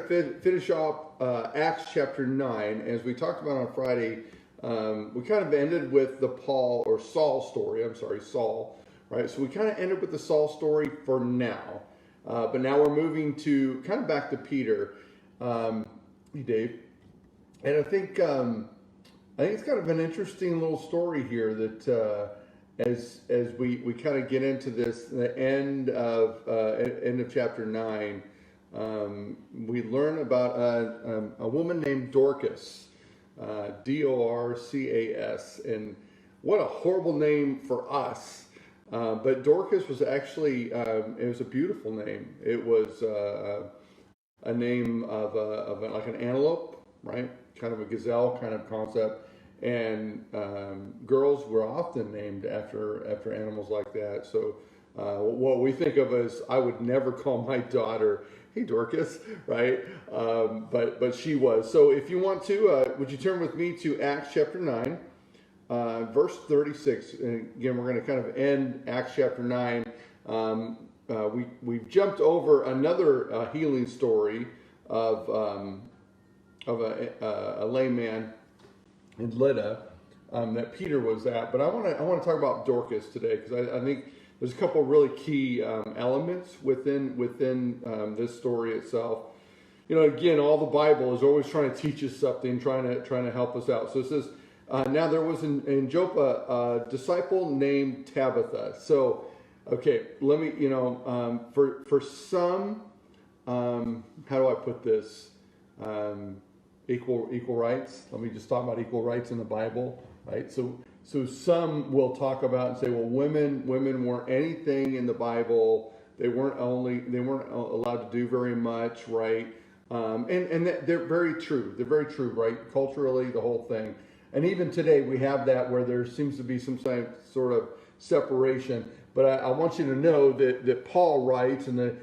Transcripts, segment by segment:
finish off Acts chapter 9. As we talked about on Friday, we kind of ended with the Saul story. I'm sorry, Saul. Right? So we kind of ended with the Saul story for now. But now we're moving to kind of back to Peter. Hey, Dave. And I think it's kind of an interesting little story here that as we kind of get into this, the end of chapter 9, we learn about a woman named Dorcas, Dorcas, and what a horrible name for us. But Dorcas was actually it was a beautiful name. It was a name of like an antelope, right? Kind of a gazelle kind of concept. And girls were often named after animals like that. So what we think of as, I would never call my daughter, hey Dorcas, right? But she was. So if you want to, would you turn with me to Acts chapter 9, verse 36. And again, we're going to kind of end Acts chapter 9. We've jumped over another healing story of a lame man in Lydda that Peter was at, but I want to talk about Dorcas today because I think there's a couple really key elements within this story itself. You know, again, all the Bible is always trying to teach us something, trying to help us out. So it says, now there was in Joppa a disciple named Tabitha. So, okay, let me, for some, how do I put this? Equal rights. Let me just talk about equal rights in the Bible, right? So some will talk about and say, well, women weren't anything in the Bible. They weren't allowed to do very much, right? And they're very true. They're very true, right? Culturally, the whole thing. And even today, we have that where there seems to be some sort of separation. But I want you to know that Paul writes in the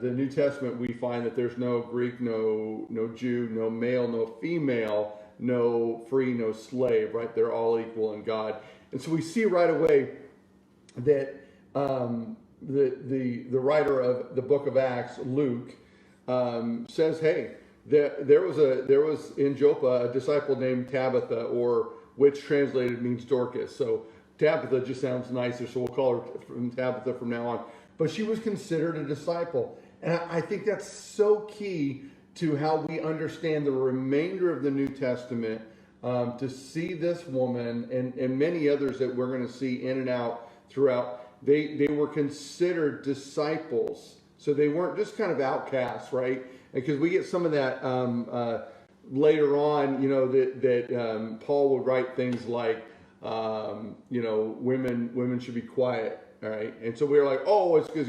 New Testament, we find that there's no Greek, no Jew, no male, no female, no free, no slave, right? They're all equal in God. And so we see right away that the writer of the book of Acts, Luke, says, hey, there was in Joppa a disciple named Tabitha, or which translated means Dorcas. So Tabitha just sounds nicer, so we'll call her Tabitha from now on. But she was considered a disciple. And I think that's so key to how we understand the remainder of the New Testament, to see this woman and many others that we're going to see in and out throughout. They were considered disciples. So they weren't just kind of outcasts, right? Because we get some of that later on, that Paul would write things like, women should be quiet. All right. And so we were like, oh, it's because,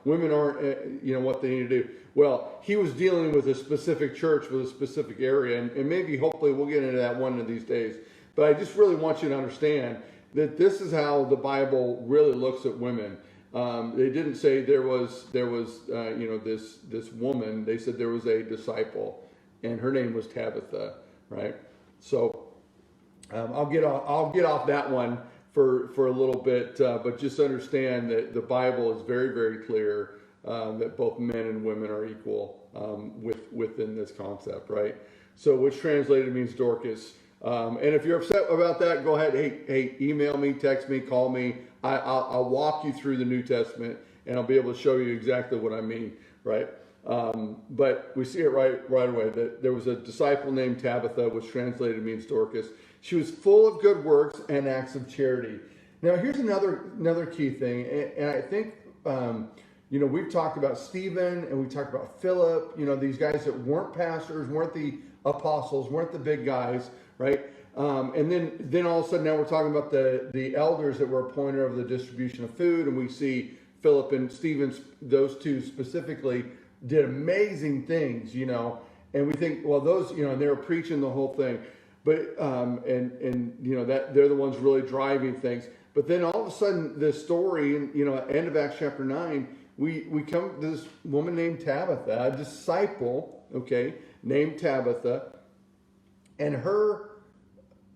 women aren't, what they need to do. Well, he was dealing with a specific church with a specific area. And maybe, hopefully, we'll get into that one of these days. But I just really want you to understand that this is how the Bible really looks at women. They didn't say there was this woman. They said there was a disciple, and her name was Tabitha, right? So I'll get off that one for a little bit, but just understand that the Bible is very, very clear that both men and women are equal within this concept, right? So which translated means Dorcas. And if you're upset about that, go ahead. Hey, email me, text me, call me. I'll walk you through the New Testament, and I'll be able to show you exactly what I mean, right? But we see it right away that there was a disciple named Tabitha, which translated means Dorcas. She was full of good works and acts of charity. Now, here's another key thing, and I think we've talked about Stephen and we talked about Philip. These guys that weren't pastors, weren't the apostles, weren't the big guys, right? And then all of a sudden now we're talking about the elders that were appointed over the distribution of food, and we see Philip and Stephen, those two specifically, did amazing things, and we think, well, those, and they were preaching the whole thing. But that they're the ones really driving things. But then all of a sudden, this story, at the end of Acts chapter 9, we come to this woman named Tabitha, a disciple, named Tabitha, and her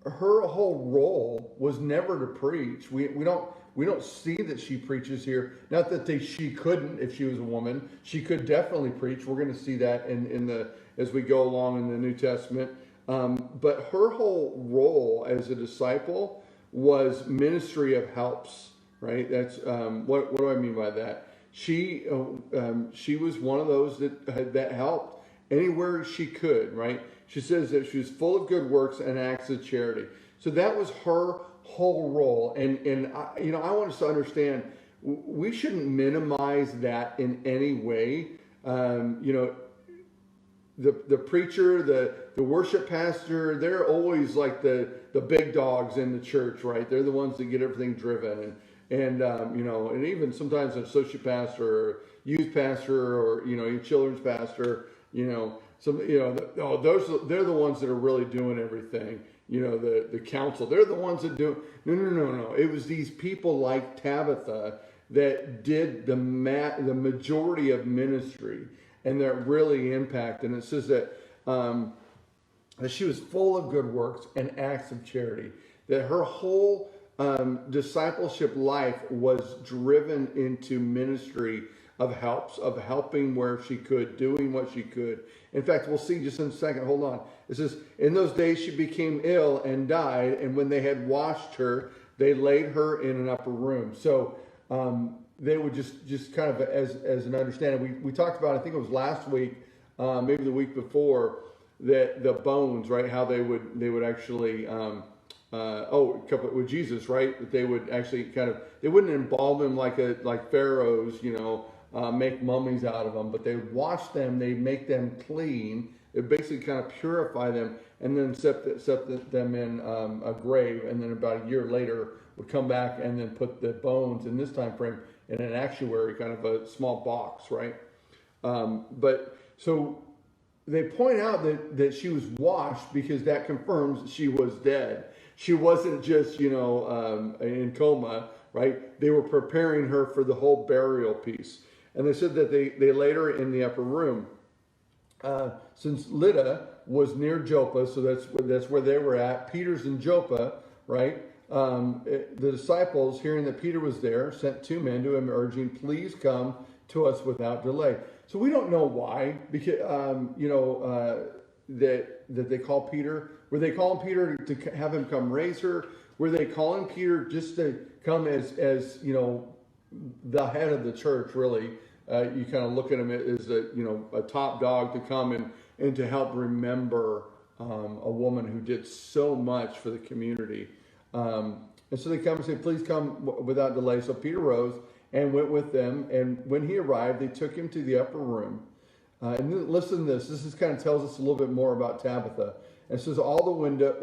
her whole role was never to preach. We don't see that she preaches here. Not that she couldn't if she was a woman. She could definitely preach. We're going to see that in the as we go along in the New Testament. But her whole role as a disciple was ministry of helps. Right. That's what do I mean by that? She was one of those that helped anywhere she could. Right. She says that she was full of good works and acts of charity. So that was her whole role. And I want us to understand we shouldn't minimize that in any way. The preacher, the worship pastor, they're always like the big dogs in the church, right? They're the ones that get everything driven. And even sometimes an associate pastor or youth pastor or, your children's pastor, they're the ones that are really doing everything. The council, they're the ones that do. No. It was these people like Tabitha that did the majority of ministry and that really impacted. And it says that she was full of good works and acts of charity. That her whole discipleship life was driven into ministry of helps, of helping where she could, doing what she could. In fact, we'll see just in a second. Hold on. It says, in those days she became ill and died, and when they had washed her, they laid her in an upper room. So they would just kind of, as an understanding, we talked about, I think it was last week, maybe the week before, that the bones, right, how they would actually, with Jesus, right, that they would actually they wouldn't embalm him like pharaohs, make mummies out of them, but they would wash them, they make them clean, they basically kind of purify them, and then set them in a grave, and then about a year later would come back and then put the bones in this time frame in an actuary, kind of a small box, right? But so they point out that she was washed because that confirms she was dead. She wasn't just, in coma, right? They were preparing her for the whole burial piece. And they said that they laid her in the upper room. Since Lydda was near Joppa, so that's where they were at. Peter's in Joppa, right? The disciples, hearing that Peter was there, sent 2 men to him, urging, "Please come to us without delay." So we don't know why, because that they call Peter. Were they calling Peter to have him come raise her? Were they calling Peter just to come as the head of the church? Really, you kind of look at him as a top dog to come and to help remember a woman who did so much for the community. And so they come and say, "Please come without delay." So Peter rose and went with them. And when he arrived, they took him to the upper room. And then, listen to this. This kind of tells us a little bit more about Tabitha. And it says, all the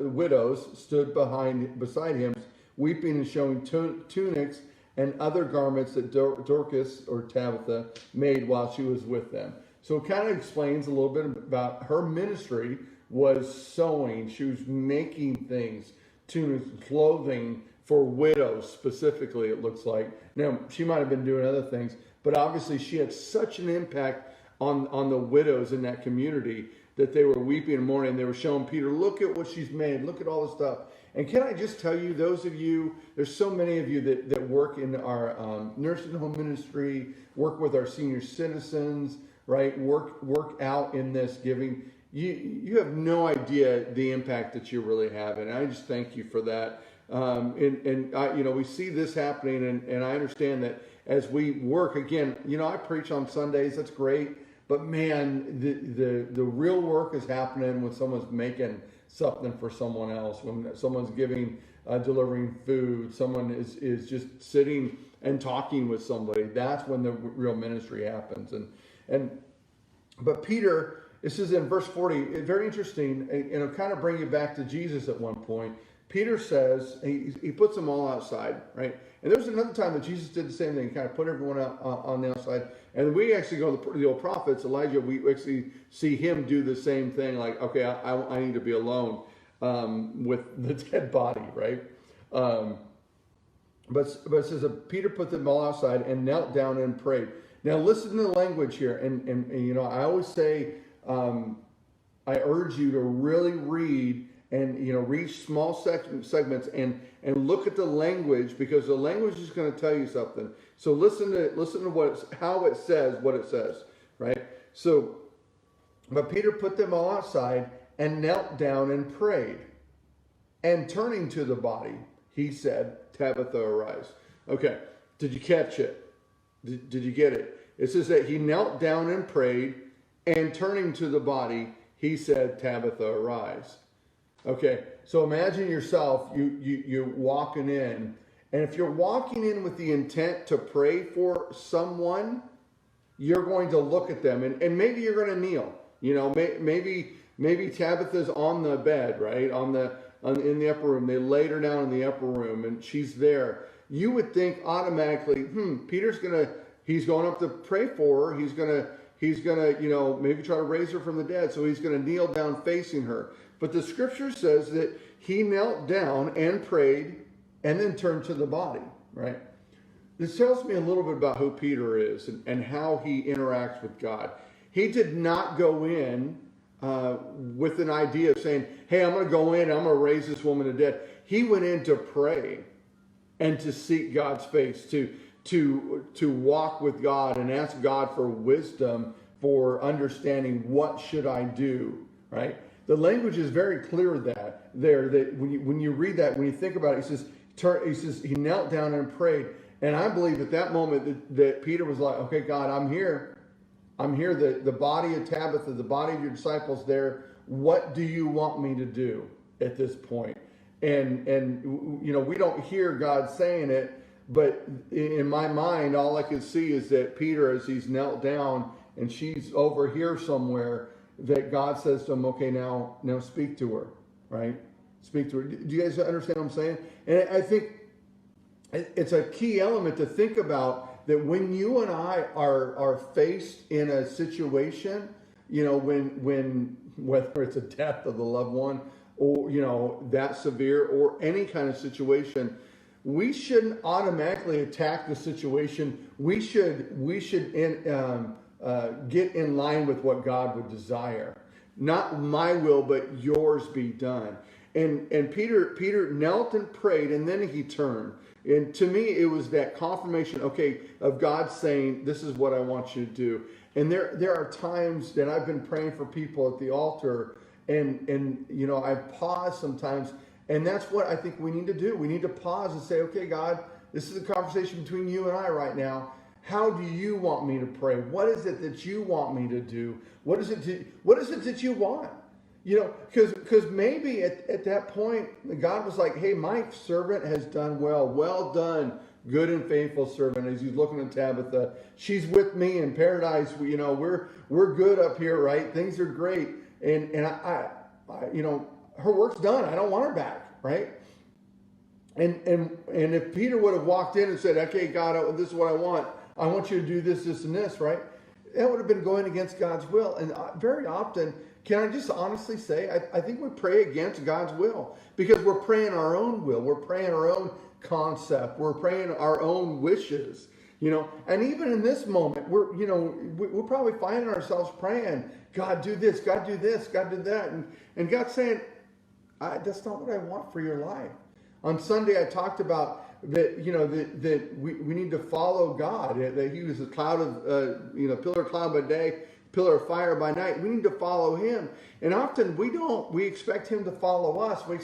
widows stood beside him, weeping and showing tunics and other garments that Dorcas, or Tabitha, made while she was with them. So it kind of explains a little bit about her ministry was sewing. She was making things, tunics, clothing for widows specifically, it looks like. Now, she might have been doing other things, but obviously she had such an impact on the widows in that community that they were weeping and mourning. They were showing Peter, "Look at what she's made. Look at all the stuff." And can I just tell you, those of you, there's so many of you that work in our nursing home ministry, work with our senior citizens, right? Work out in this giving. You have no idea the impact that you really have, and I just thank you for that. We see this happening, and I understand that as we work again. I preach on Sundays. That's great. But man, the real work is happening when someone's making something for someone else, when someone's giving, delivering food, someone is just sitting and talking with somebody. That's when the real ministry happens. But Peter, it says in verse 40, very interesting, and it'll kind of bring you back to Jesus at one point. Peter says, he puts them all outside, right? And there was another time that Jesus did the same thing, kind of put everyone out on the outside. And we actually go to the old prophets, Elijah, we actually see him do the same thing, like, okay, I need to be alone with the dead body, right? But it says that Peter put them all outside and knelt down and prayed. Now listen to the language here. And I always say, I urge you to really read and read small segments and look at the language, because the language is going to tell you something. So listen to how it says what it says, right? So, but Peter put them all outside and knelt down and prayed. And turning to the body, he said, Tabitha, arise. Okay, did you catch it? Did you get it? It says that he knelt down and prayed, and turning to the body, he said, Tabitha, arise. Okay, so imagine yourself, you're walking in, and if you're walking in with the intent to pray for someone, you're going to look at them, and maybe you're going to kneel. Maybe Tabitha's on the bed, right? In the upper room. They laid her down in the upper room, and she's there. You would think automatically, Peter's he's going up to pray for her. He's gonna, maybe try to raise her from the dead. So he's gonna kneel down facing her. But the scripture says that he knelt down and prayed, and then turned to the body, right? This tells me a little bit about who Peter is and how he interacts with God. He did not go in with an idea of saying, hey, I'm going to go in, I'm going to raise this woman to death. He went in to pray and to seek God's face, to walk with God and ask God for wisdom, for understanding what should I do, right? The language is very clear that when you read that, when you think about it, he says he knelt down and prayed. And I believe at that moment that Peter was like, okay, God, I'm here. I'm here. The body of Tabitha, the body of your disciples there. What do you want me to do at this point? And we don't hear God saying it, but in my mind, all I could see is that Peter, as he's knelt down and she's over here somewhere, that God says to him, okay, now speak to her, right? Speak to her. Do you guys understand what I'm saying? And I think it's a key element to think about, that when you and I are faced in a situation, when whether it's a death of the loved one, or that severe, or any kind of situation, we shouldn't automatically attack the situation. We should get in line with what God would desire. Not my will, but yours be done. And Peter knelt and prayed, and then he turned. And to me, it was that confirmation, okay, of God saying, this is what I want you to do. And there are times that I've been praying for people at the altar, and I've paused sometimes, and that's what I think we need to do. We need to pause and say, okay, God, this is a conversation between you and I right now. How do you want me to pray? What is it that you want me to do? What is it that you want? Because maybe at that point, God was like, hey, my servant has done well. Well done, good and faithful servant. As he's looking at Tabitha, she's with me in paradise. We're good up here, right? Things are great. And I her work's done. I don't want her back, right? And if Peter would have walked in and said, okay, God, this is what I want. I want you to do this, this, and this, right? That would have been going against God's will. And very often, can I just honestly say, I think we pray against God's will, because we're praying our own will. We're praying our own concept. We're praying our own wishes, and even in this moment, we're probably finding ourselves praying, God, do this, God, do this, God, do that. And God's saying, that's not what I want for your life. On Sunday, I talked about that, that we need to follow God, that he was a cloud of, pillar of cloud by day, pillar of fire by night. We need to follow him. And often we expect him to follow us. We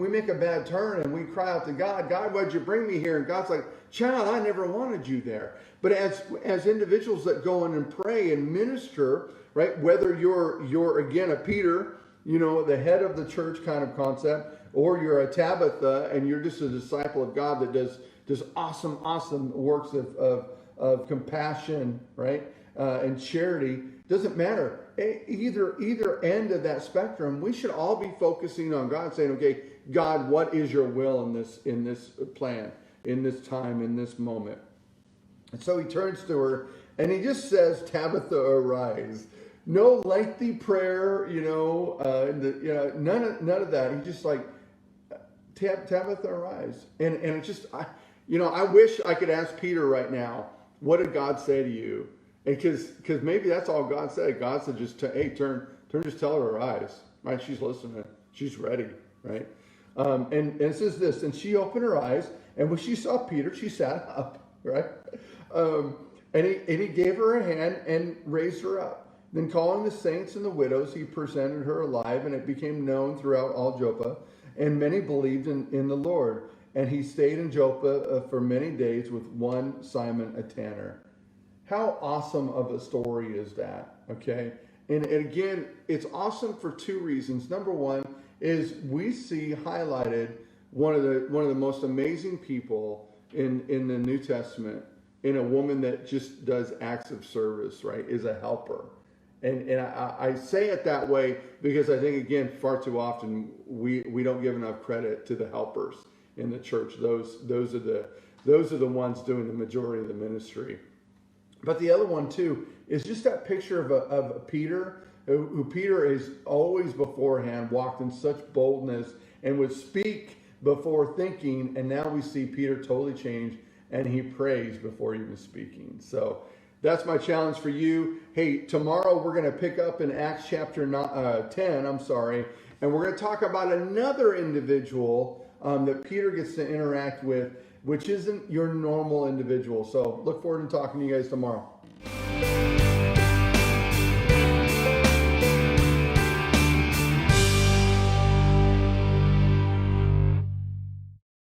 make a bad turn and we cry out to God, God, why'd you bring me here? And God's like, child, I never wanted you there. But as individuals that go in and pray and minister, right, whether you're again a Peter, the head of the church kind of concept, or you're a Tabitha and you're just a disciple of God that does awesome works of compassion, right? And charity. Doesn't matter. Either end of that spectrum, we should all be focusing on God, saying, okay, God, what is your will in this plan, in this time, in this moment? And so he turns to her and he just says, Tabitha, arise. No lengthy prayer, none of that. He's just like, Tabitha, arise. And it's just, I wish I could ask Peter right now, what did God say to you? And because maybe that's all God said. God said, just, hey, turn, just tell her to arise. right? She's listening. She's ready, right? And it says this, and she opened her eyes, and when she saw Peter, she sat up, right? And he gave her a hand and raised her up. Then calling the saints and the widows, he presented her alive, and it became known throughout all Joppa, and many believed in the Lord. And he stayed in Joppa for many days with one Simon, a tanner. How awesome of a story is that, okay? And again, it's awesome for two reasons. Number one is we see highlighted one of the most amazing people in the New Testament, in a woman that just does acts of service, right? Is a helper. And I say it that way because I think, again, far too often we don't give enough credit to the helpers in the church. Those are the ones doing the majority of the ministry. But the other one too is just that picture of Peter, who Peter is always beforehand walked in such boldness and would speak before thinking, and now we see Peter totally change and he prays before even speaking. So that's my challenge for you. Hey, tomorrow we're going to pick up in Acts chapter 10, and we're going to talk about another individual that Peter gets to interact with, which isn't your normal individual. So look forward to talking to you guys tomorrow.